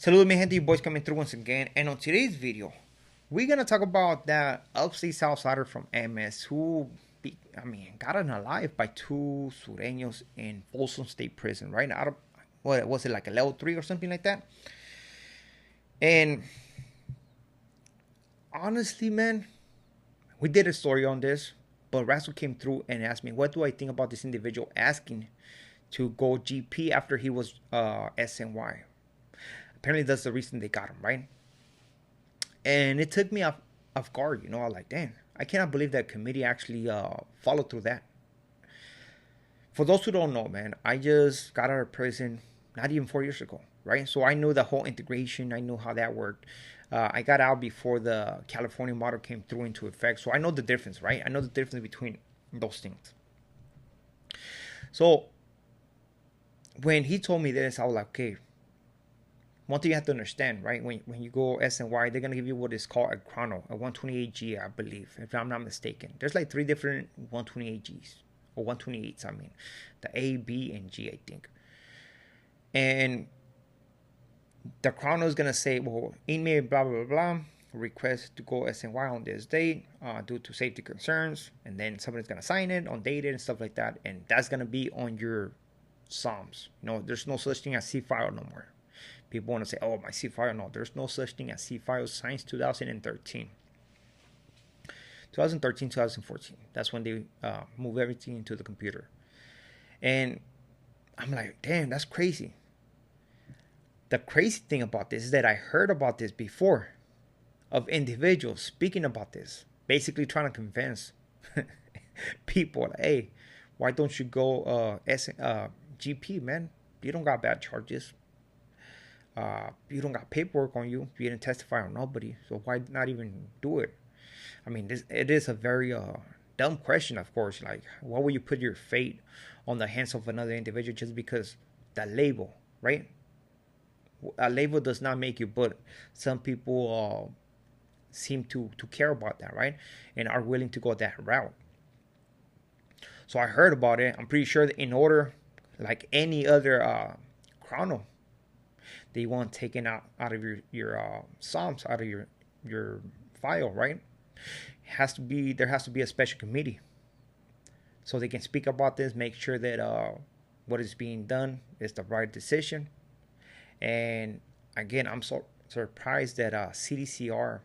Saludos mi gente, your boys coming through once again. And on today's video, we're gonna talk about that upstate Southsider from MS who, got alive by two Sureños in Folsom State Prison, right? Out of what was it, like a level 3 or something like that? And honestly, man, we did a story on this, but Razzle came through and asked me, what do I think about this individual asking to go GP after he was SNY? Apparently, that's the reason they got him, right? And it took me off guard. I was like, damn, I cannot believe that committee actually followed through that. For those who don't know, man, I just got out of prison not even 4 years ago, right? So I knew the whole integration. I knew how that worked. I got out before the California model came through into effect. So I know the difference, right? I know the difference between those things. So when he told me this, I was like, okay, one thing you have to understand, right? When you go SNY, they're gonna give you what is called a chrono, a 128G, I believe, if I'm not mistaken. There's like three different 128Gs or 128s. I mean, the A, B, and G, I think. And the chrono is gonna say, well, email blah blah blah, request to go SNY on this date due to safety concerns, and then somebody's gonna sign it on date and stuff like that, and that's gonna be on your SOMs. There's no such thing as C file no more. People want to say, oh, my C file. No, there's no such thing as C file since 2013. 2013, 2014. That's when they move everything into the computer. And I'm like, damn, that's crazy. The crazy thing about this is that I heard about this before of individuals speaking about this, basically trying to convince people, like, hey, why don't you go GP, man? You don't got bad charges. You don't got paperwork on you. You didn't testify on nobody. So why not even do it? I mean, it is a very dumb question, of course. Like, why would you put your fate on the hands of another individual just because the label, right? A label does not make you, but some people seem to care about that, right? And are willing to go that route. So I heard about it. I'm pretty sure that in order, like any other chrono, they want taken out of your SOMs, out of your file, right? There has to be a special committee so they can speak about this, make sure that what is being done is the right decision. And again, I'm so surprised that CDCR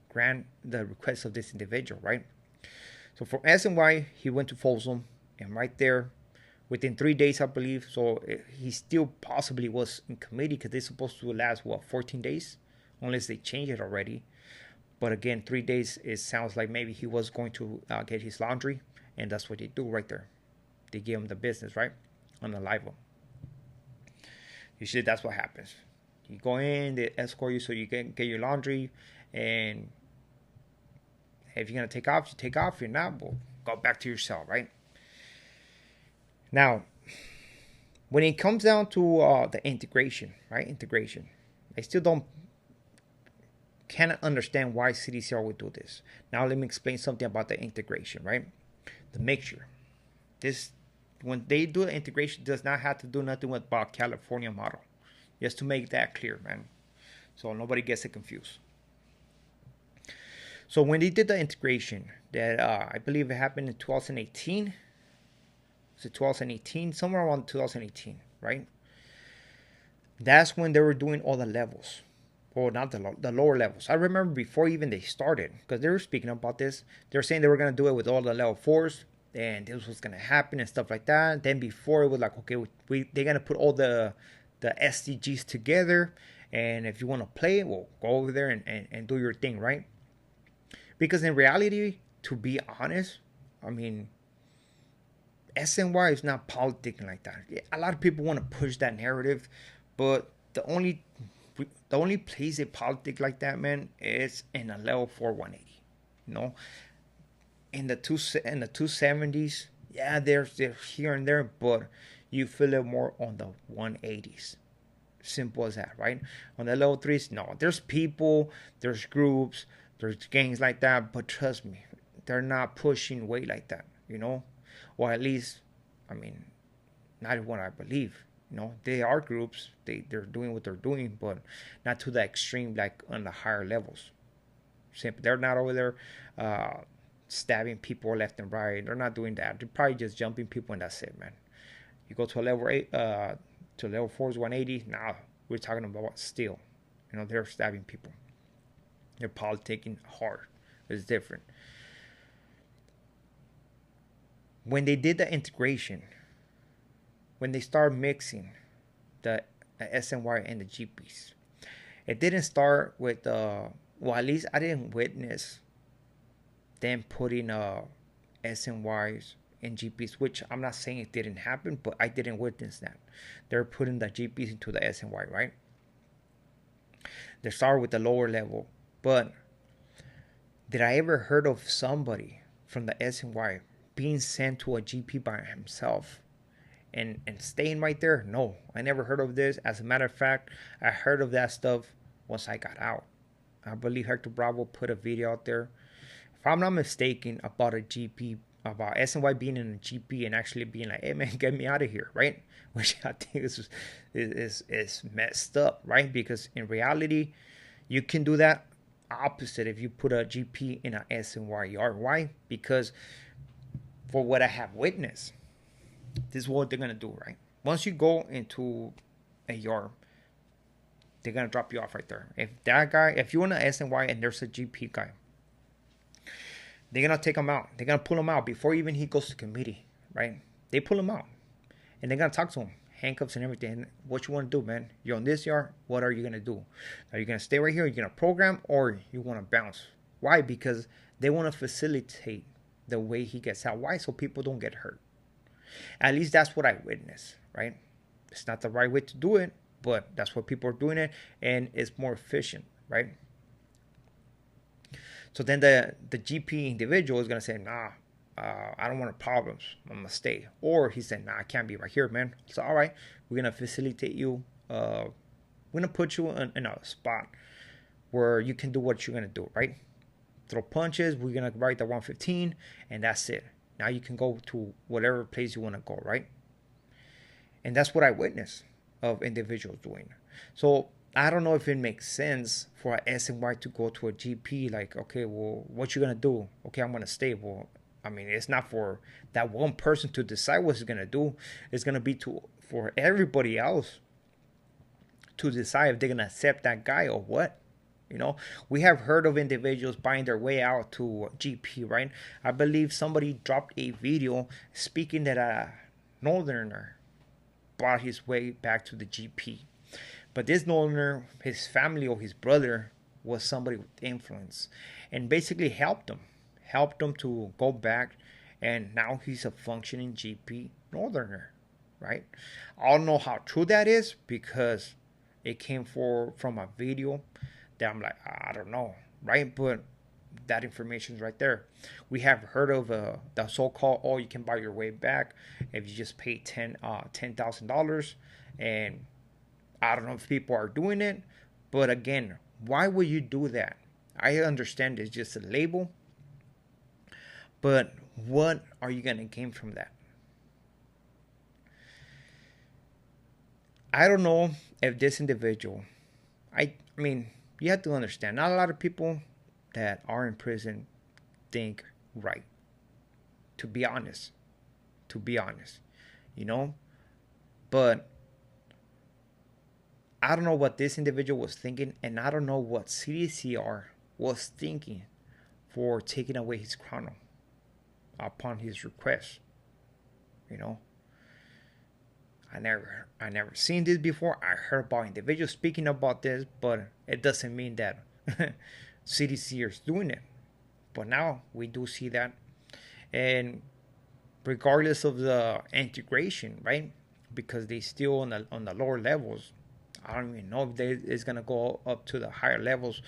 grant the request of this individual, right? So from SNY, he went to Folsom, and right there, within 3 days, I believe. So he still possibly was in committee because they're supposed to last, 14 days? Unless they change it already. But again, 3 days, it sounds like maybe he was going to get his laundry. And that's what they do right there. They give him the business, right? On the live one. Usually that's what happens. You go in, they escort you so you can get your laundry. And if you're going to take off, you take off. If you're not, well, go back to your cell, right? Now, when it comes down to the integration, right? Integration. I still cannot understand why CDCR would do this. Now, let me explain something about the integration, right? The mixture. When they do the integration, does not have to do nothing with the California model. Just to make that clear, man. So nobody gets it confused. So when they did the integration, that I believe it happened in 2018. So 2018, somewhere around 2018, right? That's when they were doing all the levels. Or not the lower levels. I remember before even they started, because they were speaking about this. They were saying they were going to do it with all the level 4s. And this was going to happen and stuff like that. Then before it was like, okay, they're going to put all the SDGs together. And if you want to play, well, go over there and do your thing, right? Because in reality, to be honest, I mean, SNY is not politicking like that. A lot of people want to push that narrative, but the only place they politic like that, man, is in a level 4 180. In the 270s, yeah, they're here and there, but you feel it more on the 180s. Simple as that, right? On the level 3s, no. There's people, there's groups, there's gangs like that, but trust me, they're not pushing weight like that, Or at least, I mean, not what I believe, You know, they are groups. They're doing what they're doing, but not to the extreme like on the higher levels. Simple. They're not over there stabbing people left and right. They're not doing that. They're probably just jumping people and that's it, man. You go to a level 8, to level 4 is 180. Now we're talking about steel. You know, they're stabbing people. They're politicking hard. It's different. When they did the integration, when they started mixing the SNY and the GPs, it didn't start with well, at least I didn't witness them putting SNYs and GPs, which I'm not saying it didn't happen, but I didn't witness that. They're putting the GPs into the SNY, right? They started with the lower level, but did I ever heard of somebody from the SNY being sent to a GP by himself and staying right there? No, I never heard of this. As a matter of fact, I heard of that stuff once I got out. I believe Hector Bravo put a video out there, if I'm not mistaken, about a GP, about SNY being in a GP and actually being like, hey man, get me out of here, right? Which I think is messed up, right? Because in reality, you can do that opposite if you put a GP in an SNY yard. Why? Because for what I have witnessed, this is what they're gonna do, right? Once you go into a yard, they're gonna drop you off right there. If that guy, if you're in an SNY and there's a GP guy, they're gonna take him out. They're gonna pull him out before even he goes to committee, right? They pull him out, and they're gonna talk to him, handcuffs and everything. What you want to do, man? You're on this yard. What are you gonna do? Are you gonna stay right here? Are you gonna program, or you want to bounce? Why? Because they want to facilitate the way he gets out. Why? So people don't get hurt. At least that's what I witnessed, right? It's not the right way to do it, but that's what people are doing it, and it's more efficient, right? So then the GP individual is gonna say, nah, I don't want problems. I'm gonna stay. Or he said, nah, I can't be right here, man. So all right, we're gonna facilitate you. We're gonna put you in a spot where you can do what you're gonna do, right? Throw punches. We're gonna write the 115, and that's it. Now you can go to whatever place you want to go, right? And that's what I witnessed of individuals doing. So I don't know if it makes sense for a SNY to go to a GP. Like, okay, well, what you gonna do? Okay, I'm gonna stay. Well, I mean, it's not for that one person to decide what he's gonna do. It's gonna be for everybody else to decide if they're gonna accept that guy or what. You know, we have heard of individuals buying their way out to GP, right? I believe somebody dropped a video speaking that a northerner bought his way back to the GP. But this northerner, his family or his brother, was somebody with influence and basically helped him to go back, and now he's a functioning GP northerner, right? I don't know how true that is because it came from a video that I'm like, I don't know, right? But that information is right there. We have heard of the so-called, oh, you can buy your way back if you just pay $10,000, and I don't know if people are doing it, but again, why would you do that? I understand it's just a label, but what are you going to gain from that? I don't know if this individual, I mean, you have to understand, not a lot of people that are in prison think right. To be honest, you know, but I don't know what this individual was thinking, and I don't know what CDCR was thinking for taking away his chrono upon his request. You know, I never seen this before. I heard about individuals speaking about this, but it doesn't mean that CDC is doing it. But now we do see that, and regardless of the integration, right? Because they still on the lower levels. I don't even know if it's gonna go up to the higher levels.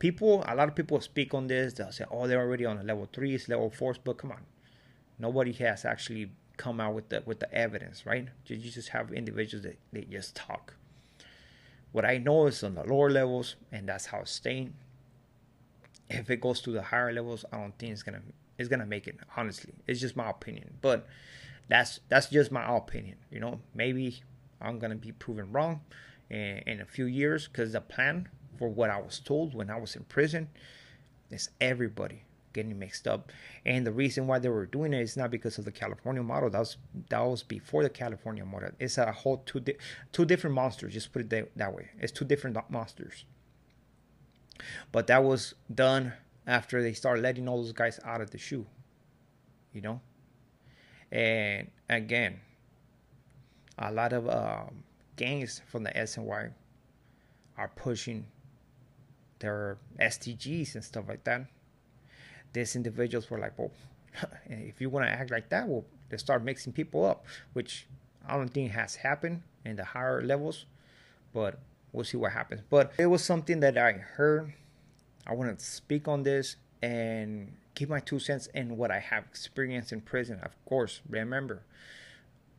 A lot of people speak on this. They'll say, "Oh, they're already on the level 3s, level 4s." But come on, nobody has actually come out with the evidence, right? You just have individuals that they just talk. What I know is on the lower levels, and that's how it's staying. If it goes to the higher levels, I don't think it's gonna make it. Honestly, it's just my opinion, but that's just my opinion. You know, maybe I'm gonna be proven wrong in a few years, because the plan, for what I was told when I was in prison, is everybody getting mixed up. And the reason why they were doing it is not because of the California model. That was before the California model. It's a whole two different monsters. Just put it that way. It's two different monsters. But that was done after they started letting all those guys out of the shoe. You know. And again, a lot of gangs from the SNY are pushing their STGs and stuff like that. These individuals were like, well, if you want to act like that, well, they start mixing people up, which I don't think has happened in the higher levels, but we'll see what happens. But it was something that I heard. I want to speak on this and give my 2 cents in what I have experienced in prison. Of course, remember,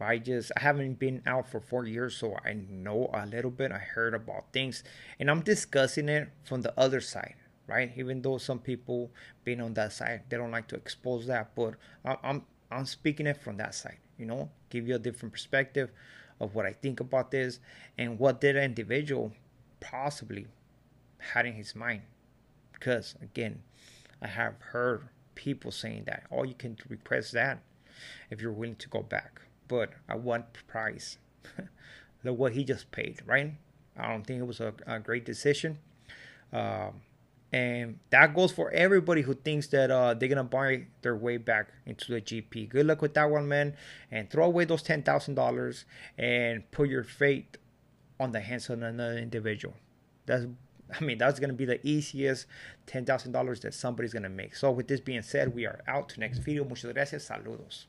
I haven't been out for 4 years, so I know a little bit. I heard about things, and I'm discussing it from the other side, right? Even though some people being on that side, they don't like to expose that, but I'm speaking it from that side. Give you a different perspective of what I think about this and what that individual possibly had in his mind. Because again, I have heard people saying that, oh, you can request that if you're willing to go back, but at what price? Look what he just paid, right? I don't think it was a great decision. And that goes for everybody who thinks that they're going to buy their way back into the GP. Good luck with that one, man. And throw away those $10,000 and put your fate on the hands of another individual. That's going to be the easiest $10,000 that somebody's going to make. So with this being said, we are out to next video. Muchas gracias. Saludos.